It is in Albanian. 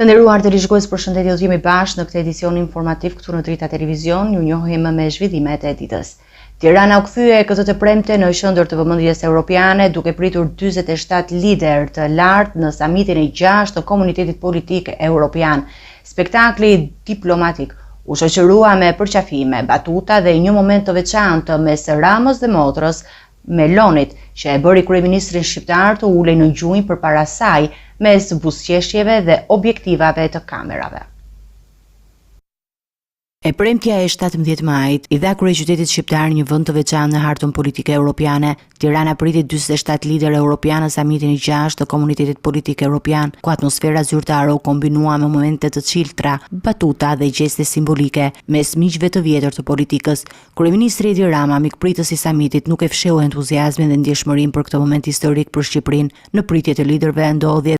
Të nderuar televizionistë, përshëndetje, do jemi bashkë në këtë edicion informativ këtu në Drita Televizion. Ju njohim me zhvillimet e ditës. Tirana u kthye këtë të premte në qendër të vëmendjes europiane, duke pritur 47 lider të lartë në samitin e 6 të Komunitetit Politik Evropian. Spektakli diplomatik u shoqërua me përqafime, batuta dhe një moment të veçantë mes Ramës dhe motrës, Melonit, që e bëri kryeministrin shqiptar të ulej në gjunjë përpara saj mes buzëqeshjeve dhe objektivave të kamerave. E premtja e 17 majit i dha kryeqytetit shqiptar një vend të veçantë në hartën politike europiane. Tirana priti 47 lider europian në samitin e 6 të Komunitetit Politik Evropian, ku atmosfera zyrtare u kombinua me momente të çiltra, batuta dhe gjeste simbolike mes miqve të vjetër të politikës. Kryeministri Edi Rama, mikpritës i samitit, nuk e fsheu entuziazmin dhe ndjeshmërinë për këtë moment historik për Shqipërinë. Në pritje të liderëve ndodhi